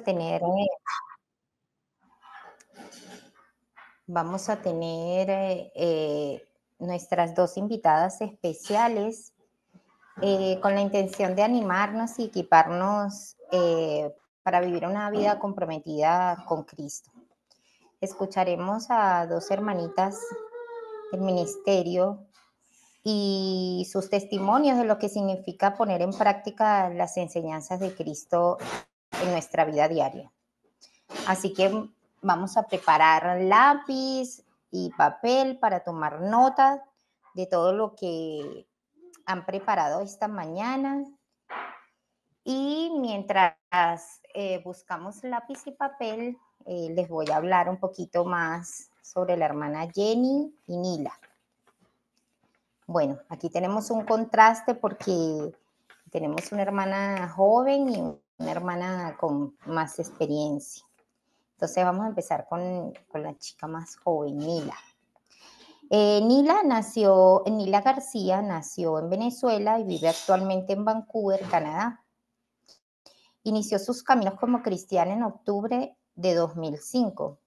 tener, vamos a tener nuestras dos invitadas especiales con la intención de animarnos y equiparnos para vivir una vida comprometida con Cristo. Escucharemos a dos hermanitas del ministerio y sus testimonios de lo que significa poner en práctica las enseñanzas de Cristo en nuestra vida diaria. Así que vamos a preparar lápiz y papel para tomar nota de todo lo que han preparado esta mañana. Y mientras buscamos lápiz y papel, les voy a hablar un poquito más sobre la hermana Jenny y Nila. Bueno, aquí tenemos un contraste porque tenemos una hermana joven y una hermana con más experiencia. Entonces vamos a empezar con la chica más joven, Nila. Nila García nació en Venezuela y vive actualmente en Vancouver, Canadá. Inició sus caminos como cristiana en octubre de 2005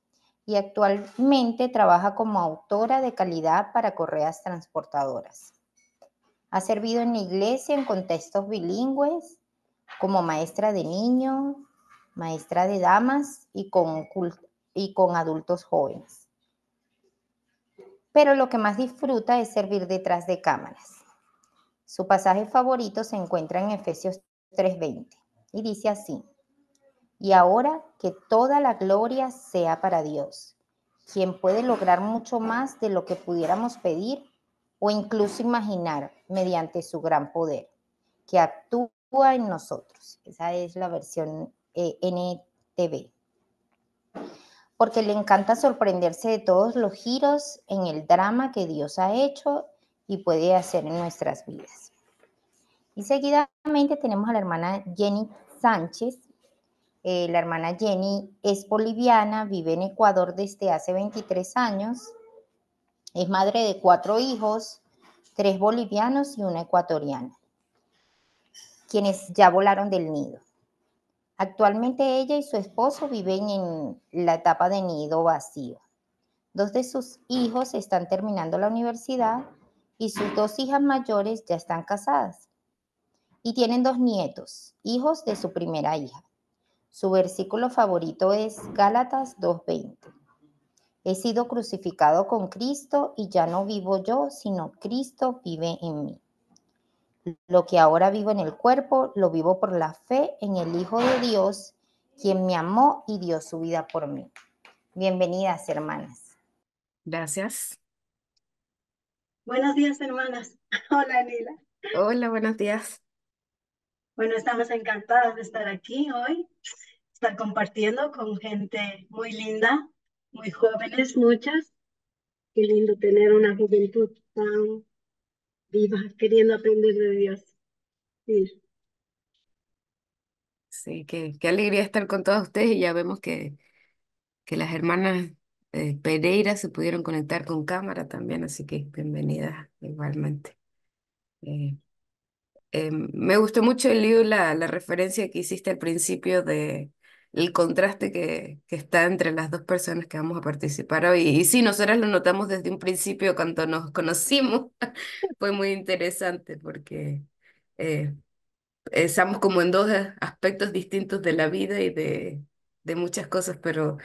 y actualmente trabaja como autora de calidad para Correas Transportadoras. Ha servido en la iglesia en contextos bilingües como maestra de niños, maestra de damas y con adultos jóvenes. Pero lo que más disfruta es servir detrás de cámaras. Su pasaje favorito se encuentra en Efesios 3:20 y dice así: y ahora que toda la gloria sea para Dios, quien puede lograr mucho más de lo que pudiéramos pedir o incluso imaginar mediante su gran poder, que actúa en nosotros. Esa es la versión NTV. Porque le encanta sorprenderse de todos los giros en el drama que Dios ha hecho y puede hacer en nuestras vidas. Y seguidamente tenemos a la hermana Jenny Sánchez. La hermana Jenny es boliviana, vive en Ecuador desde hace 23 años, es madre de 4 hijos, 3 bolivianos y una ecuatoriana, quienes ya volaron del nido. Actualmente ella y su esposo viven en la etapa de nido vacío. 2 de sus hijos están terminando la universidad y sus 2 hijas mayores ya están casadas. Y tienen 2 nietos, hijos de su primera hija. Su versículo favorito es Gálatas 2:20. He sido crucificado con Cristo y ya no vivo yo, sino Cristo vive en mí. Lo que ahora vivo en el cuerpo, lo vivo por la fe en el Hijo de Dios, quien me amó y dio su vida por mí. Bienvenidas, hermanas. Gracias. Buenos días, hermanas. Hola, Lila. Hola, buenos días. Bueno, estamos encantadas de estar aquí hoy, estar compartiendo con gente muy linda, muy jóvenes, muchas. Qué lindo tener una juventud tan viva, queriendo aprender de Dios. Sí. Sí, qué alegría estar con todos ustedes y ya vemos que las hermanas Pereira se pudieron conectar con cámara también, así que bienvenidas igualmente. Eh, Me gustó mucho el libro, la referencia que hiciste al principio de el contraste que está entre las dos personas que vamos a participar hoy. Y sí, nosotras lo notamos desde un principio cuando nos conocimos. Fue muy interesante porque eh, estamos como en dos aspectos distintos de la vida y de muchas cosas, pero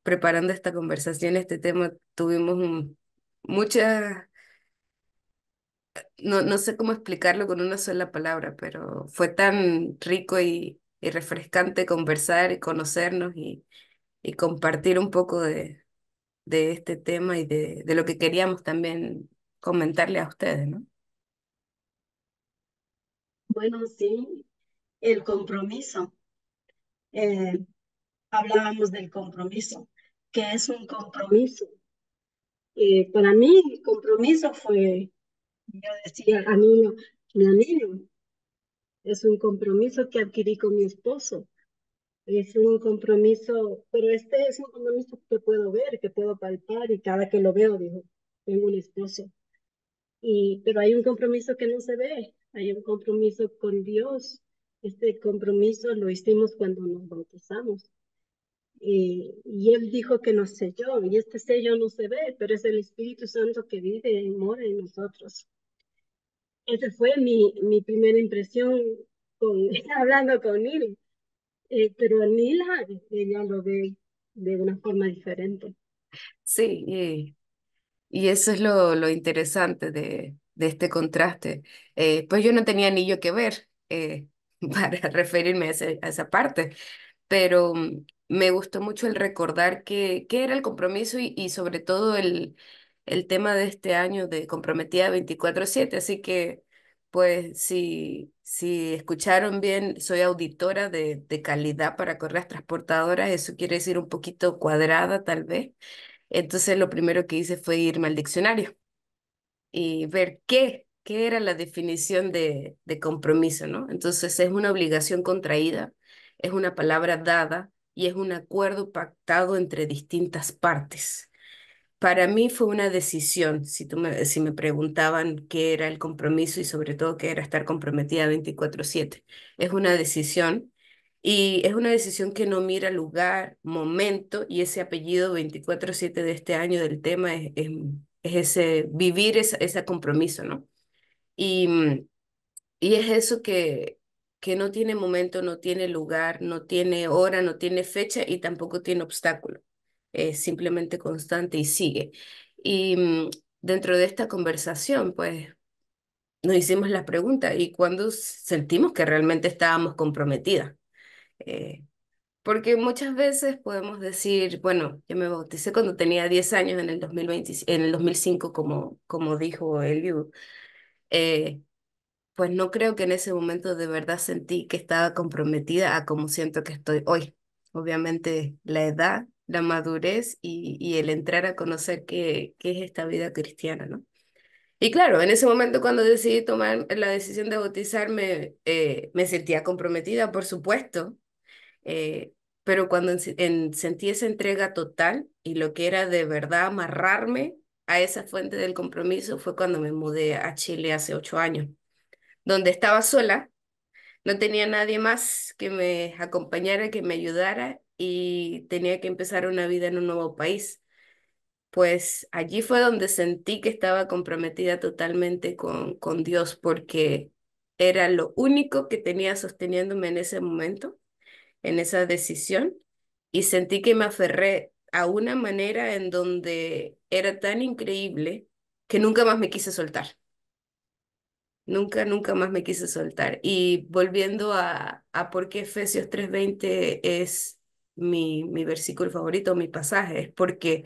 preparando esta conversación, este tema, tuvimos muchas, no sé cómo explicarlo con una sola palabra, pero fue tan rico y refrescante conversar y conocernos y compartir un poco de este tema y de lo que queríamos también comentarle a ustedes, ¿no? Bueno, sí, el compromiso. Eh, Hablábamos del compromiso. ¿Qué es un compromiso? Para mí, el compromiso fue, yo decía a mí, mi anillo. Es un compromiso que adquirí con mi esposo. Es un compromiso, pero este es un compromiso que puedo ver, que puedo palpar y cada que lo veo digo, tengo un esposo. Pero hay un compromiso que no se ve, hay un compromiso con Dios este compromiso lo hicimos cuando nos bautizamos. Y él dijo que nos selló, y este sello no se ve, pero es el Espíritu Santo que vive y mora en nosotros. Esa fue mi primera impresión con, hablando con Nila. Pero Nila, ella lo ve de una forma diferente. Sí, y eso es lo interesante de este contraste. Pues yo no tenía ni yo que ver para referirme a esa parte, pero me gustó mucho el recordar qué era el compromiso y sobre todo el tema de este año de comprometida 24/7. Así que, pues, si escucharon bien, soy auditora de calidad para correas transportadoras. Eso quiere decir un poquito cuadrada, tal vez. Entonces, lo primero que hice fue irme al diccionario y ver qué era la definición de compromiso, ¿no? Entonces es una obligación contraída, es una palabra dada y es un acuerdo pactado entre distintas partes. Para mí fue una decisión, si me preguntaban qué era el compromiso y sobre todo qué era estar comprometida 24/7. Es una decisión y es una decisión que no mira lugar, momento y ese apellido 24/7 de este año del tema es ese vivir ese compromiso, ¿no? Y, y es eso que no tiene momento, no tiene lugar, no tiene hora, no tiene fecha y tampoco tiene obstáculo. Es simplemente constante y sigue. Y dentro de esta conversación, pues nos hicimos la pregunta, ¿y cuándo sentimos que realmente estábamos comprometidas? Eh, Porque muchas veces podemos decir, bueno, yo me bauticé cuando tenía 10 años en el 2020, en el 2005, como dijo Eliu. Pues no creo que en ese momento de verdad sentí que estaba comprometida a como siento que estoy hoy. Obviamente la edad, la madurez y el entrar a conocer qué es esta vida cristiana, ¿no? Y claro, en ese momento cuando decidí tomar la decisión de bautizarme, me sentía comprometida, por supuesto, pero cuando sentí esa entrega total y lo que era de verdad amarrarme a esa fuente del compromiso fue cuando me mudé a Chile hace 8 años, donde estaba sola, no tenía nadie más que me acompañara, que me ayudara y tenía que empezar una vida en un nuevo país. Pues allí fue donde sentí que estaba comprometida totalmente con Dios porque era lo único que tenía sosteniéndome en ese momento, en esa decisión, y sentí que me aferré a una manera en donde era tan increíble que nunca más me quise soltar. Nunca, nunca más me quise soltar. Y volviendo a por qué Efesios 3:20 es mi versículo favorito, mi pasaje, es porque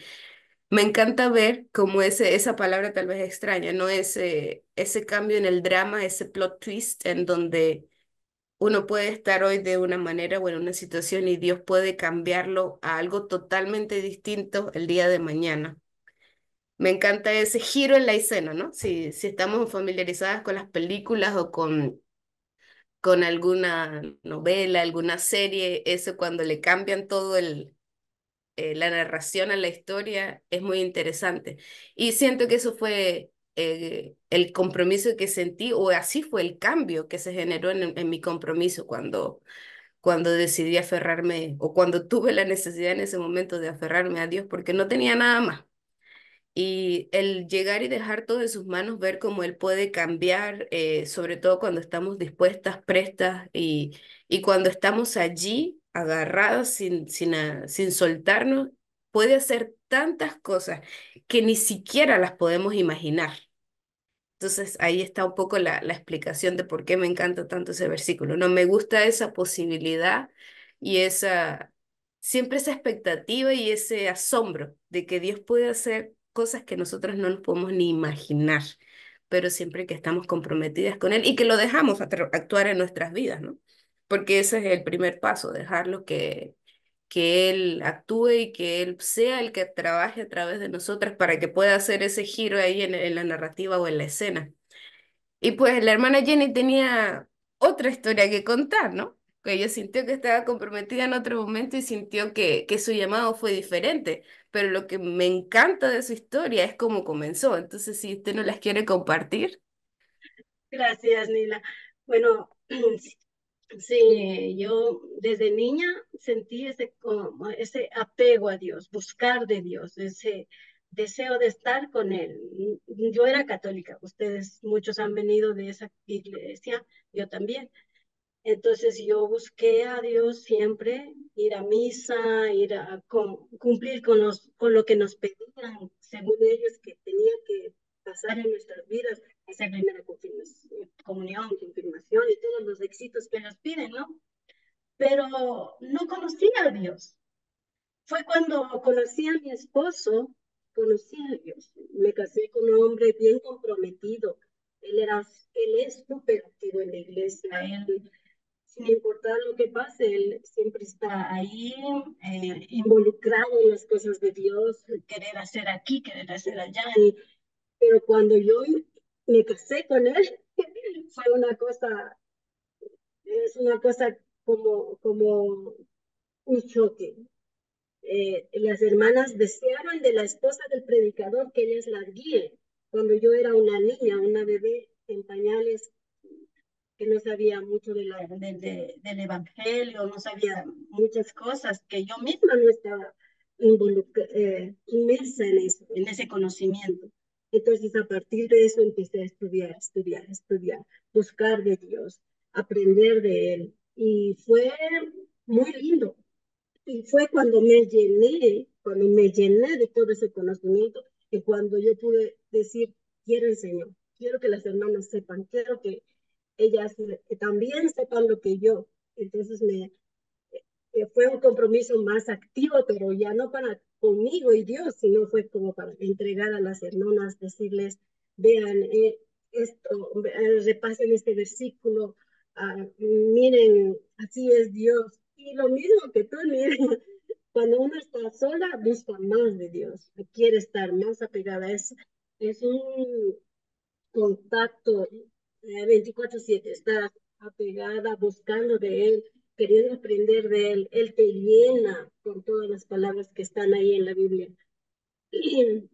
me encanta ver cómo esa palabra tal vez extraña, ¿no? Ese cambio en el drama, ese plot twist en donde uno puede estar hoy de una manera o en una situación y Dios puede cambiarlo a algo totalmente distinto el día de mañana. Me encanta ese giro en la escena, ¿no? Si estamos familiarizadas con las películas o con alguna novela, alguna serie, eso cuando le cambian todo la narración a la historia es muy interesante. Y siento que eso fue el compromiso que sentí, o así fue el cambio que se generó en mi compromiso cuando decidí aferrarme, o cuando tuve la necesidad en ese momento de aferrarme a Dios, porque no tenía nada más. Y el llegar y dejar todo en sus manos, ver cómo Él puede cambiar, sobre todo cuando estamos dispuestas, prestas y cuando estamos allí agarrados sin soltarnos, puede hacer tantas cosas que ni siquiera las podemos imaginar. Entonces ahí está un poco la explicación de por qué me encanta tanto ese versículo. No me gusta esa posibilidad y siempre esa expectativa y ese asombro de que Dios puede hacer cosas que nosotros no nos podemos ni imaginar, pero siempre que estamos comprometidas con Él y que lo dejamos actuar en nuestras vidas, ¿no? Porque ese es el primer paso, dejarlo que Él actúe y que Él sea el que trabaje a través de nosotras para que pueda hacer ese giro ahí en la narrativa o en la escena. Y pues la hermana Jenny tenía otra historia que contar, ¿no? Que ella sintió que estaba comprometida en otro momento y sintió que su llamado fue diferente. Pero lo que me encanta de su historia es cómo comenzó. Entonces, si usted no las quiere compartir. Gracias, Nila. Bueno, Sí, yo desde niña sentí ese, como ese apego a Dios, buscar de Dios, ese deseo de estar con Él. Yo era católica, ustedes muchos han venido de esa iglesia, yo también. Entonces yo busqué a Dios siempre, ir a misa, cumplir con lo que nos pedían, según ellos, que tenía que pasar en nuestras vidas, hacer primera comunión, confirmación y todos los éxitos que nos piden, ¿no? Pero no conocía a Dios. Fue cuando conocí a mi esposo, conocí a Dios. Me casé con un hombre bien comprometido. Él es súper activo en la iglesia. Él, sin importar lo que pase, él siempre está ahí, involucrado en las cosas de Dios, querer hacer aquí, querer hacer allá. Pero cuando yo me casé con él, fue una cosa, es una cosa como un choque. Las hermanas desearon de la esposa del predicador que ellas las guíe. Cuando yo era una niña, una bebé en pañales, que no sabía mucho del evangelio, no sabía muchas cosas, que yo misma no estaba inmersa en eso, en ese conocimiento. Entonces, a partir de eso empecé a estudiar, buscar de Dios, aprender de Él. Y fue muy lindo. Y fue cuando me llené de todo ese conocimiento, y cuando yo pude decir, quiero el Señor, quiero que las hermanas sepan, quiero que ellas también sepan lo que yo. Entonces fue un compromiso más activo, pero ya no para conmigo y Dios, sino fue como para entregar a las hermanas, decirles, vean esto, repasen este versículo, miren, así es Dios. Y lo mismo que tú, miren, cuando uno está sola, busca más de Dios, quiere estar más apegada. Es un contacto 24/7, estás apegada, buscando de Él, queriendo aprender de Él. Él te llena con todas las palabras que están ahí en la Biblia. Y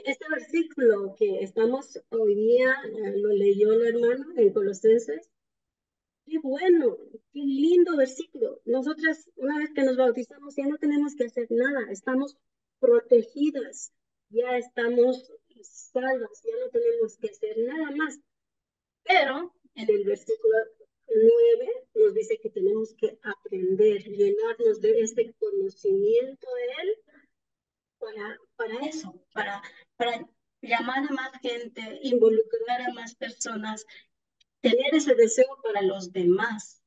este versículo que estamos hoy día, lo leyó el hermano en Colosenses. Qué bueno, qué lindo versículo. Nosotras, una vez que nos bautizamos, ya no tenemos que hacer nada, estamos protegidas, ya estamos salvas, ya no tenemos que hacer nada más. Pero en el versículo 9 nos dice que tenemos que aprender, llenarnos de este conocimiento de Él para eso, para llamar a más gente, involucrar a más personas, tener ese deseo para los demás,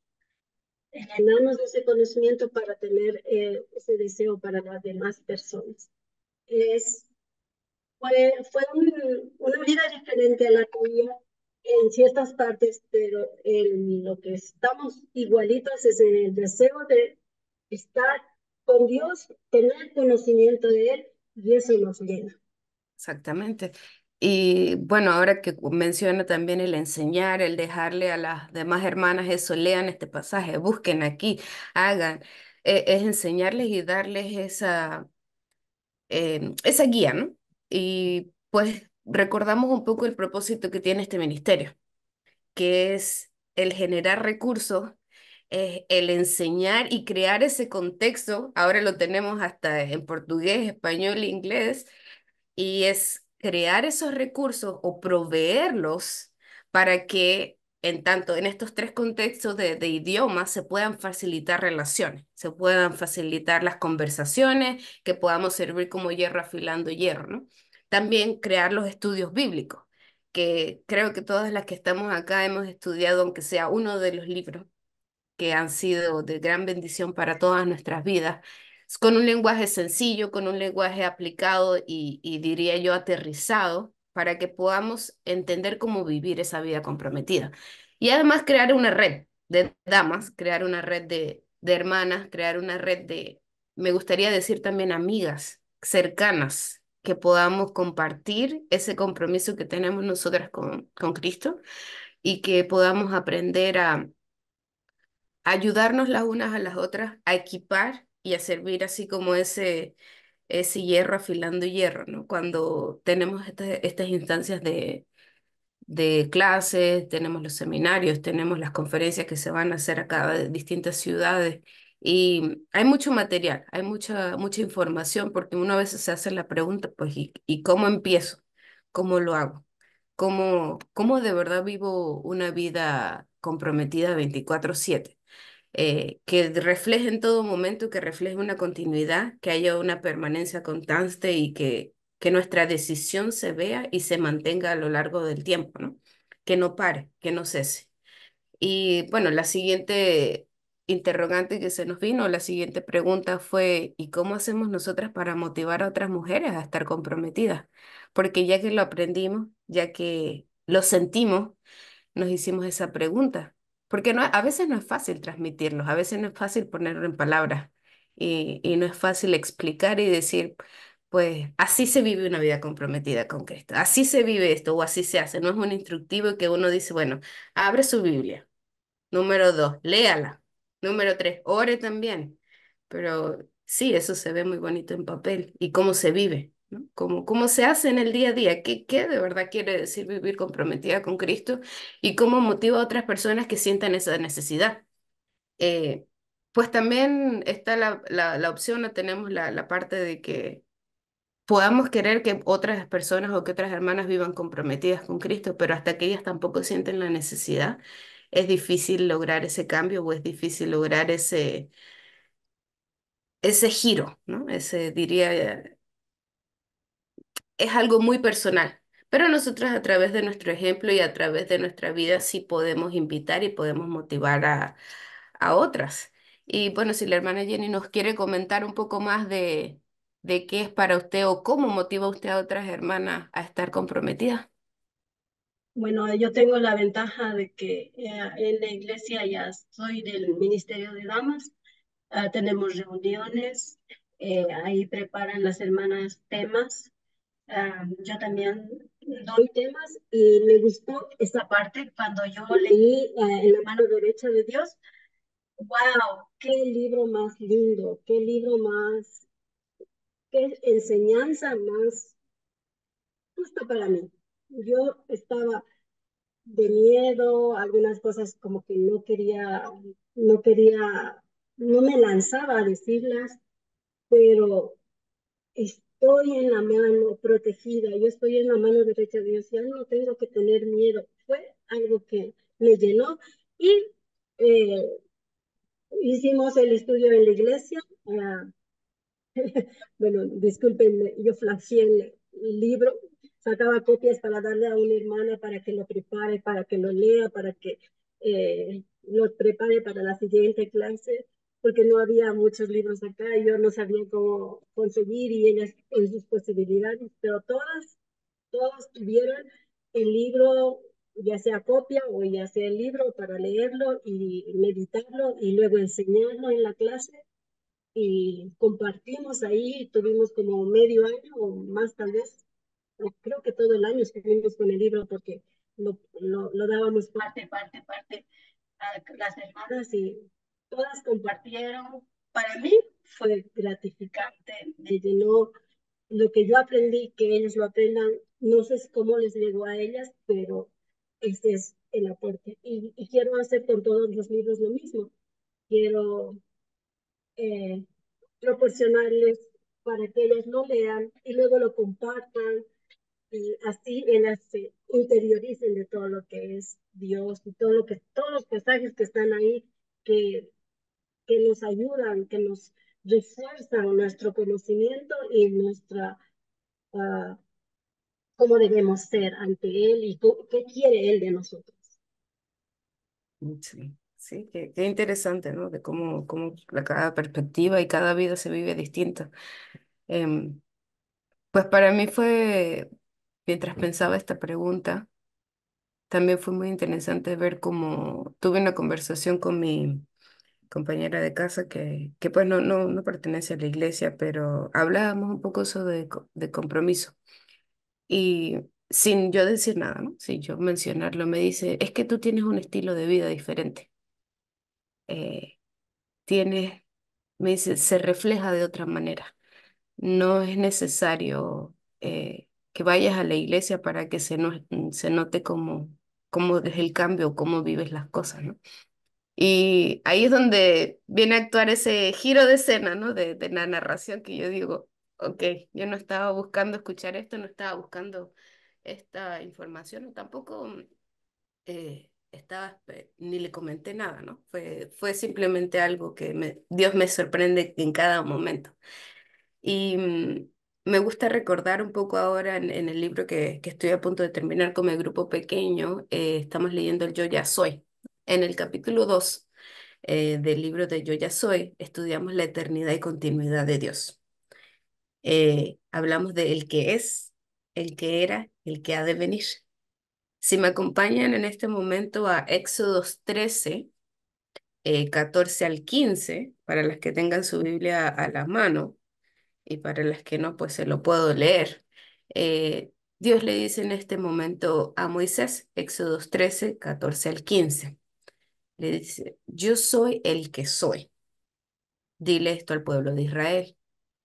llenarnos de ese conocimiento para tener ese deseo para las demás personas. Es, fue una vida diferente a la tuya en ciertas partes, pero en lo que estamos igualitos es en el deseo de estar con Dios, tener conocimiento de Él, y eso nos llena. Exactamente. Y bueno, ahora que menciona también el enseñar, el dejarle a las demás hermanas eso, lean este pasaje, busquen aquí, hagan, es enseñarles y darles esa guía, ¿no? Y pues recordamos un poco el propósito que tiene este ministerio, que es el generar recursos, el enseñar y crear ese contexto. Ahora lo tenemos hasta en portugués, español e inglés, y es crear esos recursos o proveerlos para que en tanto en estos tres contextos de idiomas se puedan facilitar relaciones, se puedan facilitar las conversaciones, que podamos servir como hierro afilando hierro, ¿no? También crear los estudios bíblicos, que creo que todas las que estamos acá hemos estudiado, aunque sea uno de los libros que han sido de gran bendición para todas nuestras vidas, con un lenguaje sencillo, con un lenguaje aplicado y diría yo aterrizado, para que podamos entender cómo vivir esa vida comprometida. Y además crear una red de damas, crear una red de hermanas, crear una red de, me gustaría decir también amigas cercanas, que podamos compartir ese compromiso que tenemos nosotras con Cristo y que podamos aprender a ayudarnos las unas a las otras, a equipar y a servir así como ese hierro afilando hierro, ¿no? Cuando tenemos estas instancias de clases, tenemos los seminarios, tenemos las conferencias que se van a hacer acá de distintas ciudades y hay mucho material, hay mucha información porque uno a veces se hace la pregunta, pues, ¿y cómo empiezo? ¿Cómo lo hago? ¿Cómo de verdad vivo una vida comprometida 24/7? Que refleje en todo momento, que refleje una continuidad, que haya una permanencia constante y que nuestra decisión se vea y se mantenga a lo largo del tiempo, ¿no? Que no pare, que no cese. Y bueno, la siguiente interrogante que se nos vino, la siguiente pregunta fue, ¿y cómo hacemos nosotras para motivar a otras mujeres a estar comprometidas? Porque ya que lo aprendimos, ya que lo sentimos, nos hicimos esa pregunta, porque no, a veces no es fácil transmitirlos, a veces no es fácil ponerlo en palabras y no es fácil explicar y decir, pues así se vive una vida comprometida con Cristo, así se vive esto o así se hace, no es un instructivo que uno dice, bueno, abre su Biblia. Número 2, léala. Número 3, ore también. Pero sí, eso se ve muy bonito en papel. ¿Y cómo se vive? ¿No? ¿Cómo se hace en el día a día? ¿Qué de verdad quiere decir vivir comprometida con Cristo? ¿Y cómo motiva a otras personas que sientan esa necesidad? Eh, pues también está la opción, o tenemos la parte de que podamos querer que otras personas o que otras hermanas vivan comprometidas con Cristo, pero hasta que ellas tampoco sienten la necesidad, es difícil lograr ese cambio o es difícil lograr ese giro, ¿no? Ese diría, es algo muy personal. Pero nosotros a través de nuestro ejemplo y a través de nuestra vida sí podemos invitar y podemos motivar a otras. Y bueno, si la hermana Jenny nos quiere comentar un poco más de qué es para usted o cómo motiva usted a otras hermanas a estar comprometidas. Bueno, yo tengo la ventaja de que en la iglesia ya soy del Ministerio de Damas. Tenemos reuniones, ahí preparan las hermanas temas. Yo también doy temas y me gustó esa parte cuando yo leí en la mano derecha de Dios. ¡Wow! ¡Qué libro más lindo! ¡Qué libro más! ¡Qué enseñanza más justo para mí! Yo estaba de miedo, algunas cosas como que no quería, no me lanzaba a decirlas, pero estoy en la mano protegida, yo estoy en la mano derecha de Dios, ya no tengo que tener miedo. Fue algo que me llenó y eh, hicimos el estudio en la iglesia. Bueno, discúlpenme, yo flasheé el libro, sacaba copias para darle a una hermana para que lo prepare, para que lo lea, para que lo prepare para la siguiente clase, porque no había muchos libros acá y yo no sabía cómo conseguir y ellas en sus posibilidades, pero todas tuvieron el libro, ya sea copia o ya sea el libro para leerlo y meditarlo y luego enseñarlo en la clase y compartimos ahí, tuvimos como medio año o más tal vez, o creo que todo el año estuvimos con el libro porque lo dábamos parte a las hermanas y todas compartieron. Para mí fue gratificante, me llenó lo que yo aprendí, que ellos lo aprendan, no sé cómo les llegó a ellas, pero este es el aporte. Y quiero hacer con todos los libros lo mismo. Quiero eh, proporcionarles para que ellos lo lean y luego lo compartan y así ellas se interioricen de todo lo que es Dios y todo lo que todos los pasajes que están ahí que, que nos ayudan, que nos refuerzan nuestro conocimiento y nuestra uh, cómo debemos ser ante Él y qué quiere Él de nosotros. Sí, sí, qué interesante, ¿no? De cómo cada perspectiva y cada vida se vive distinta. Em, pues para mí fue, mientras pensaba esta pregunta, también fue muy interesante ver cómo tuve una conversación con mi compañera de casa que pues no pertenece a la iglesia, pero hablábamos un poco eso de compromiso. Y sin yo decir nada, ¿no? Sin yo mencionarlo, me dice, es que tú tienes un estilo de vida diferente. Eh, tienes, me dice, se refleja de otra manera. No es necesario. que vayas a la iglesia para que se note cómo es el cambio, cómo vives las cosas, ¿no? Y ahí es donde viene a actuar ese giro de escena, ¿no? De la narración que yo digo, ok, yo no estaba buscando escuchar esto, no estaba buscando esta información, o tampoco ni le comenté nada, ¿no? Fue simplemente algo que Dios me sorprende en cada momento. Y me gusta recordar un poco ahora en el libro que estoy a punto de terminar con mi grupo pequeño, estamos leyendo el Yo ya soy. En el capítulo 2 del libro de Yo ya soy, estudiamos la eternidad y continuidad de Dios. Hablamos de el que es, el que era, el que ha de venir. Si me acompañan en este momento a Éxodos 13, 14 al 15, para las que tengan su Biblia a la mano y para las que no, pues se lo puedo leer. Dios le dice en este momento a Moisés, Éxodos 13, 14 al 15, le dice, yo soy el que soy. Dile esto al pueblo de Israel.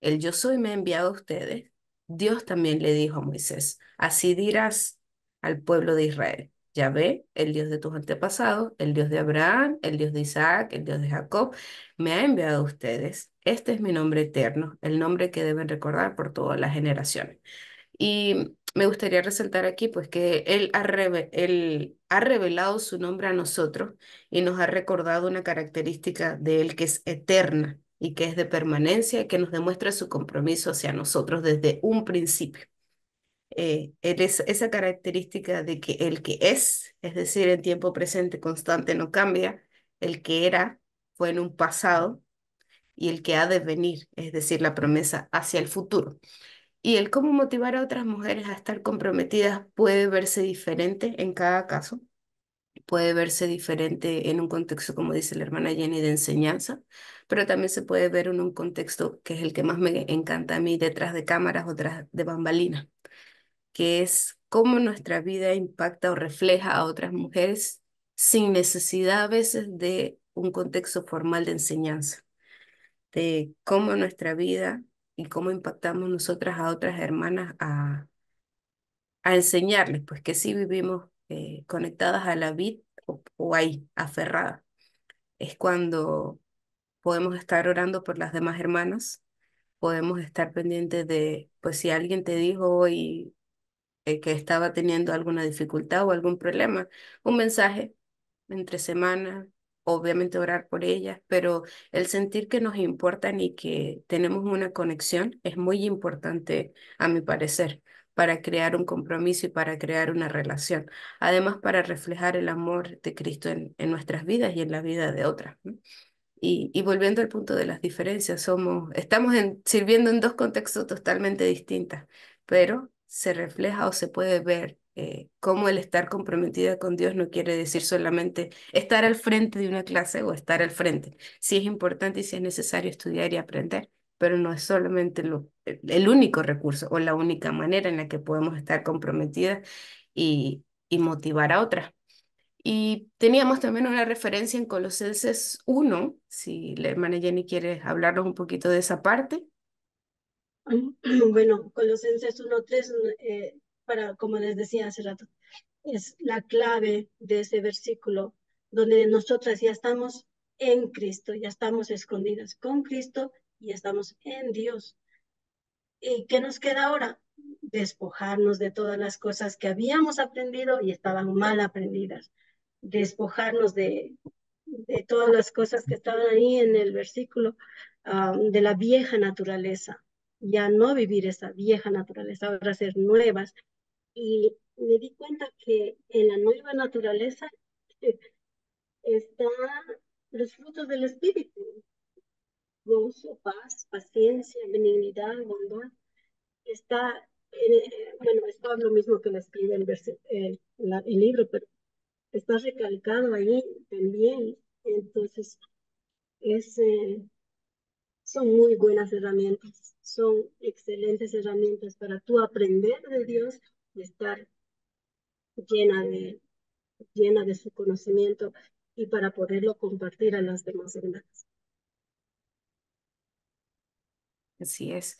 El yo soy me ha enviado a ustedes. Dios también le dijo a Moisés, así dirás al pueblo de Israel. Yahvé, el Dios de tus antepasados, el Dios de Abraham, el Dios de Isaac, el Dios de Jacob, me ha enviado a ustedes. Este es mi nombre eterno, el nombre que deben recordar por todas las generaciones. Y me gustaría resaltar aquí, pues, que Él ha revelado su nombre a nosotros y nos ha recordado una característica de Él que es eterna y que es de permanencia y que nos demuestra su compromiso hacia nosotros desde un principio. Él es esa característica de que el que es decir, en tiempo presente constante no cambia, el que era fue en un pasado y el que ha de venir, es decir, la promesa hacia el futuro. Y el cómo motivar a otras mujeres a estar comprometidas puede verse diferente en cada caso, puede verse diferente en un contexto, como dice la hermana Jenny, de enseñanza, pero también se puede ver en un contexto que es el que más me encanta a mí, detrás de cámaras o tras de bambalinas, que es cómo nuestra vida impacta o refleja a otras mujeres sin necesidad a veces de un contexto formal de enseñanza, de cómo nuestra vida y cómo impactamos nosotras a otras hermanas a enseñarles, pues que sí vivimos conectadas a la vid o ahí, aferradas. Es cuando podemos estar orando por las demás hermanas, podemos estar pendientes de, pues si alguien te dijo hoy que estaba teniendo alguna dificultad o algún problema, un mensaje entre semanas, obviamente orar por ellas, pero el sentir que nos importan y que tenemos una conexión es muy importante, a mi parecer, para crear un compromiso y para crear una relación. Además, para reflejar el amor de Cristo en nuestras vidas y en la vida de otras, ¿no? Y volviendo al punto de las diferencias, estamos sirviendo en dos contextos totalmente distintos, pero se refleja o se puede ver cómo el estar comprometida con Dios no quiere decir solamente estar al frente de una clase o estar al frente. Sí es importante y sí es necesario estudiar y aprender, pero no es solamente el único recurso o la única manera en la que podemos estar comprometidas y motivar a otras. Y teníamos también una referencia en Colosenses 1, si la hermana Jenny quiere hablarnos un poquito de esa parte. Bueno, Colosenses 1:3, como les decía hace rato, es la clave de ese versículo, donde nosotras ya estamos en Cristo, ya estamos escondidas con Cristo y estamos en Dios. ¿Y qué nos queda ahora? Despojarnos de todas las cosas que habíamos aprendido y estaban mal aprendidas. Despojarnos de todas las cosas que estaban ahí en el versículo, de la vieja naturaleza. Ya no vivir esa vieja naturaleza, ahora ser nuevas. Y me di cuenta que en la nueva naturaleza están los frutos del Espíritu: gozo, paz, paciencia, benignidad, bondad. Está, bueno, es lo mismo que le escribe el libro, pero está recalcado ahí también. Entonces, es, son muy buenas herramientas, son excelentes herramientas para tú aprender de Dios y estar llena de, llena de su conocimiento y para poderlo compartir a las demás hermanas. Así es.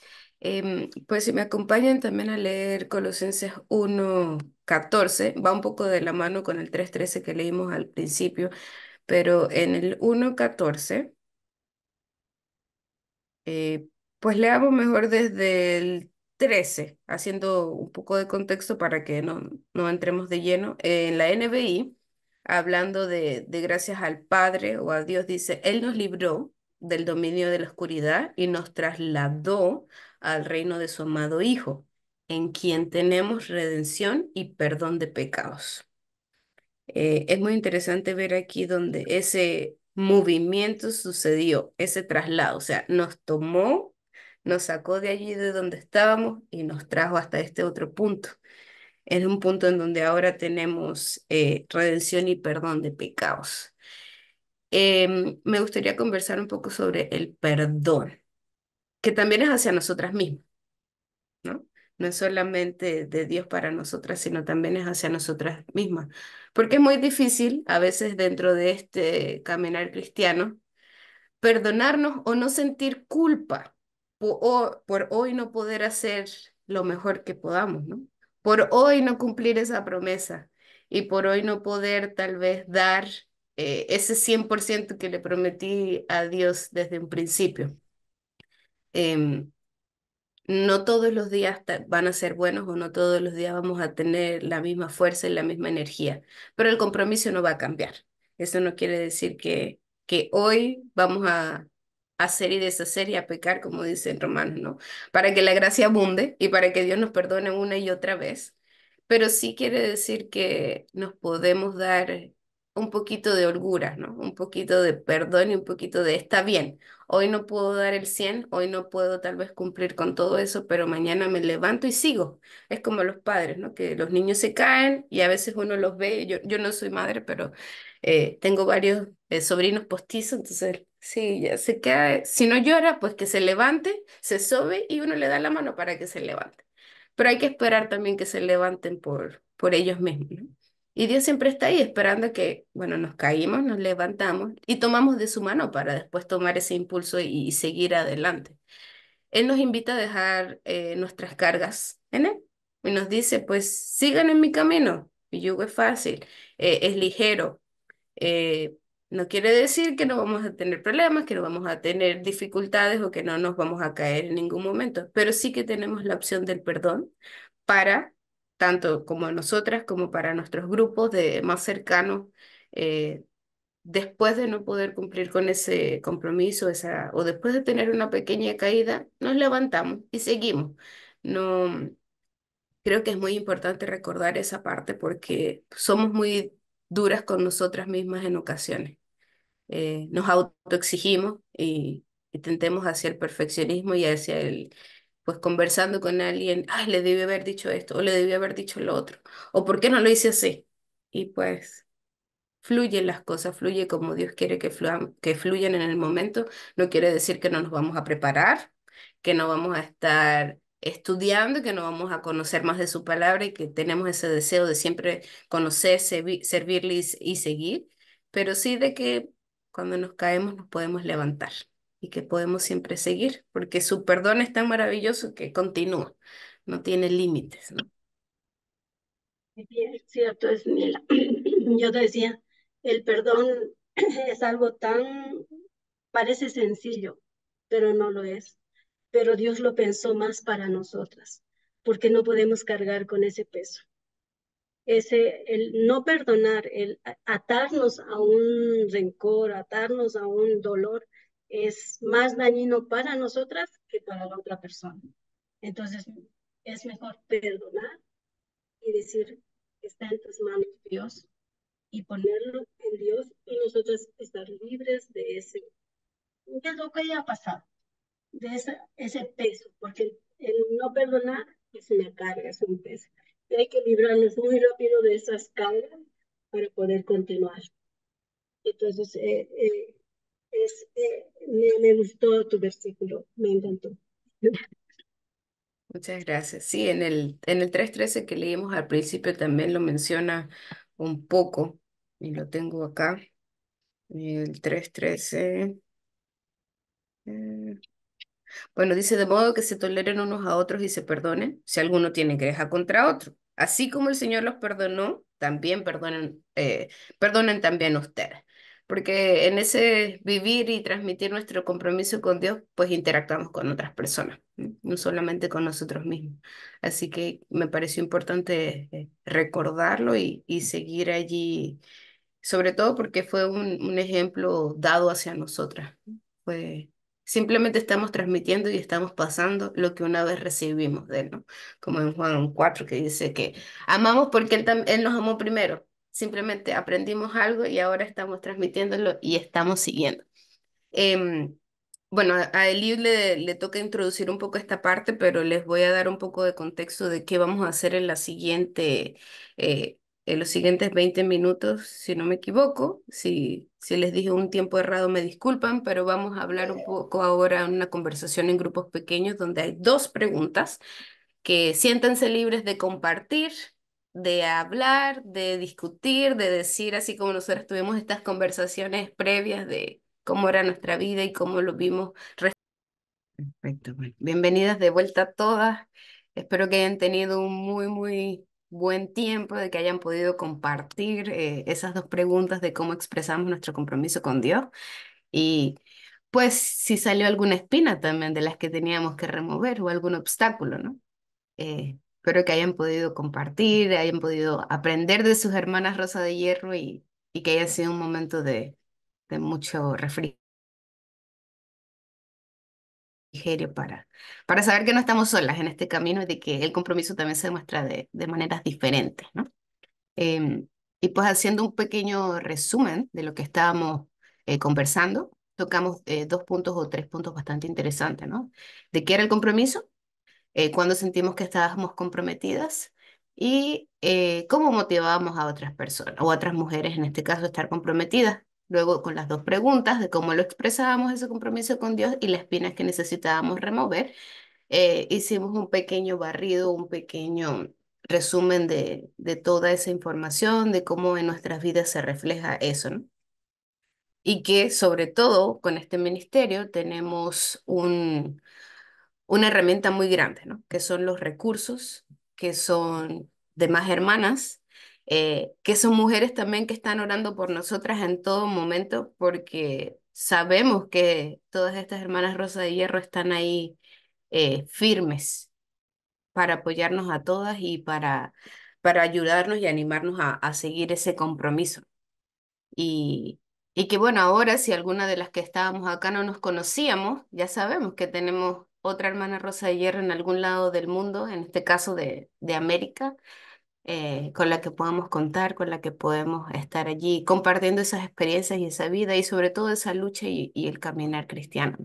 Pues si me acompañan también a leer Colosenses 1:14, va un poco de la mano con el 3:13 que leímos al principio, pero en el 1:14, eh, pues leamos mejor desde el 13, haciendo un poco de contexto para que no entremos de lleno. En la NBI, hablando de gracias al Padre o a Dios, dice, Él nos libró del dominio de la oscuridad y nos trasladó al reino de su amado Hijo, en quien tenemos redención y perdón de pecados. Es muy interesante ver aquí donde ese movimiento sucedió, ese traslado, o sea, nos tomó, nos sacó de allí de donde estábamos y nos trajo hasta este otro punto. Es un punto en donde ahora tenemos redención y perdón de pecados. Me gustaría conversar un poco sobre el perdón, que también es hacia nosotras mismas, ¿no? No es solamente de Dios para nosotras, sino también es hacia nosotras mismas. Porque es muy difícil a veces dentro de este caminar cristiano perdonarnos o no sentir culpa por hoy no poder hacer lo mejor que podamos, ¿no? Por hoy no cumplir esa promesa y por hoy no poder tal vez dar ese 100% que le prometí a Dios desde un principio. Em, no todos los días van a ser buenos o no todos los días vamos a tener la misma fuerza y la misma energía, pero el compromiso no va a cambiar. Eso no quiere decir que hoy vamos a hacer y deshacer y a pecar, como dicen Romanos, ¿no? Para que la gracia abunde y para que Dios nos perdone una y otra vez. Pero sí quiere decir que nos podemos dar un poquito de holgura, ¿no? Un poquito de perdón y un poquito de está bien. Hoy no puedo dar el 100, hoy no puedo tal vez cumplir con todo eso, pero mañana me levanto y sigo. Es como los padres, ¿no? Que los niños se caen y a veces uno los ve. Yo no soy madre, pero tengo varios sobrinos postizos, entonces sí, ya se cae. Si no llora, pues que se levante, se sobe y uno le da la mano para que se levante. Pero hay que esperar también que se levanten por ellos mismos, ¿no? Y Dios siempre está ahí esperando que, bueno, nos caímos, nos levantamos y tomamos de su mano para después tomar ese impulso y seguir adelante. Él nos invita a dejar nuestras cargas en Él y nos dice, pues sigan en mi camino. Mi yugo es fácil, es ligero. Eh, no quiere decir que no vamos a tener problemas, que no vamos a tener dificultades o que no nos vamos a caer en ningún momento, pero sí que tenemos la opción del perdón para tanto como nosotras como para nuestros grupos de más cercanos, eh, después de no poder cumplir con ese compromiso, o después de tener una pequeña caída, nos levantamos y seguimos. No, creo que es muy importante recordar esa parte porque somos muy duras con nosotras mismas en ocasiones. Nos autoexigimos y tendemos hacia el perfeccionismo y hacia pues conversando con alguien, ay, le debí haber dicho esto o le debí haber dicho lo otro, o por qué no lo hice así. Y pues fluyen las cosas, fluye como Dios quiere que fluyan en el momento. No quiere decir que no nos vamos a preparar, que no vamos a estar estudiando, que no vamos a conocer más de su palabra y que tenemos ese deseo de siempre conocer, servirle y seguir, pero sí de que cuando nos caemos nos podemos levantar y que podemos siempre seguir, porque su perdón es tan maravilloso que continúa, no tiene límites, ¿no? Bien, cierto, es Nela. Yo te decía, el perdón es algo tan, parece sencillo, pero no lo es. Pero Dios lo pensó más para nosotras, porque no podemos cargar con ese peso. El no perdonar, el atarnos a un rencor, atarnos a un dolor, es más dañino para nosotras que para la otra persona. Entonces, es mejor perdonar y decir, está en tus manos, Dios, y ponerlo en Dios y nosotros estar libres de lo que haya pasado, de ese peso, porque el no perdonar es una carga, es un peso. Y hay que librarnos muy rápido de esas cargas para poder continuar. Entonces, me gustó tu versículo, me encantó. Muchas gracias. Sí, en el 3:13 que leímos al principio también lo menciona un poco y lo tengo acá. El 3:13. Bueno, dice de modo que se toleren unos a otros y se perdonen si alguno tiene queja contra otro. Así como el Señor los perdonó, también perdonen también ustedes. Porque en ese vivir y transmitir nuestro compromiso con Dios, pues interactuamos con otras personas, ¿no? No solamente con nosotros mismos. Así que me pareció importante recordarlo y seguir allí, sobre todo porque fue un ejemplo dado hacia nosotras. Fue, simplemente estamos transmitiendo y estamos pasando lo que una vez recibimos de él, ¿no? Como en Juan 4 que dice que amamos porque él nos amó primero. Simplemente aprendimos algo y ahora estamos transmitiéndolo y estamos siguiendo. Em, bueno, a Eliud le toca introducir un poco esta parte, pero les voy a dar un poco de contexto de qué vamos a hacer en los siguientes 20 minutos, si no me equivoco. Si les dije un tiempo errado, me disculpan, pero vamos a hablar un poco ahora en una conversación en grupos pequeños donde hay dos preguntas que siéntanse libres de compartir, de hablar, de discutir, de decir, así como nosotros tuvimos estas conversaciones previas de cómo era nuestra vida y cómo lo vimos. Perfecto, bueno, bienvenidas de vuelta a todas. Espero que hayan tenido un muy buen tiempo, de que hayan podido compartir esas dos preguntas de cómo expresamos nuestro compromiso con Dios. Y pues si salió alguna espina también de las que teníamos que remover o algún obstáculo, ¿no? Espero que hayan podido compartir, hayan podido aprender de sus hermanas Rosa de Hierro y que haya sido un momento de mucho refrigerio para saber que no estamos solas en este camino y de que el compromiso también se demuestra de maneras diferentes, ¿no? Em, y pues haciendo un pequeño resumen de lo que estábamos conversando, tocamos dos puntos o tres puntos bastante interesantes, ¿no? ¿De qué era el compromiso? Cuándo sentimos que estábamos comprometidas y cómo motivábamos a otras personas o a otras mujeres, en este caso, a estar comprometidas. Luego, con las dos preguntas de cómo lo expresábamos ese compromiso con Dios y las espinas que necesitábamos remover, hicimos un pequeño barrido, un pequeño resumen de toda esa información, de cómo en nuestras vidas se refleja eso, ¿no? Y que sobre todo con este ministerio tenemos una herramienta muy grande, ¿no? Que son los recursos, que son demás hermanas, que son mujeres también que están orando por nosotras en todo momento, porque sabemos que todas estas hermanas Rosa de Hierro están ahí firmes para apoyarnos a todas y para ayudarnos y animarnos a seguir ese compromiso. Y, y que bueno, ahora si alguna de las que estábamos acá no nos conocíamos, ya sabemos que tenemos otra hermana Rosa de Hierro en algún lado del mundo, en este caso de América, con la que podamos contar, con la que podemos estar allí compartiendo esas experiencias y esa vida y sobre todo esa lucha y el caminar cristiano.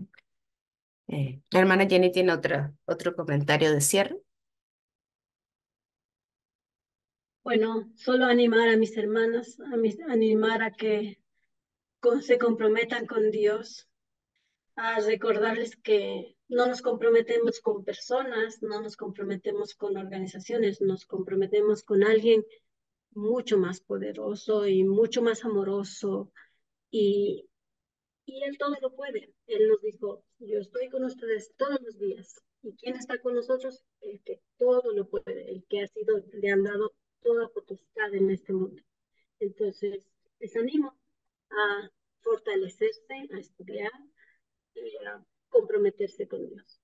La hermana Jenny tiene otro comentario de cierre. Bueno, solo animar a mis hermanas, animar a que se comprometan con Dios, a recordarles que no nos comprometemos con personas, no nos comprometemos con organizaciones, nos comprometemos con alguien mucho más poderoso y mucho más amoroso y, y Él todo lo puede. Él nos dijo, yo estoy con ustedes todos los días. ¿Y quién está con nosotros? El que todo lo puede, el que le han dado toda potestad en este mundo. Entonces, les animo a fortalecerse, a estudiar y a comprometerse con Dios.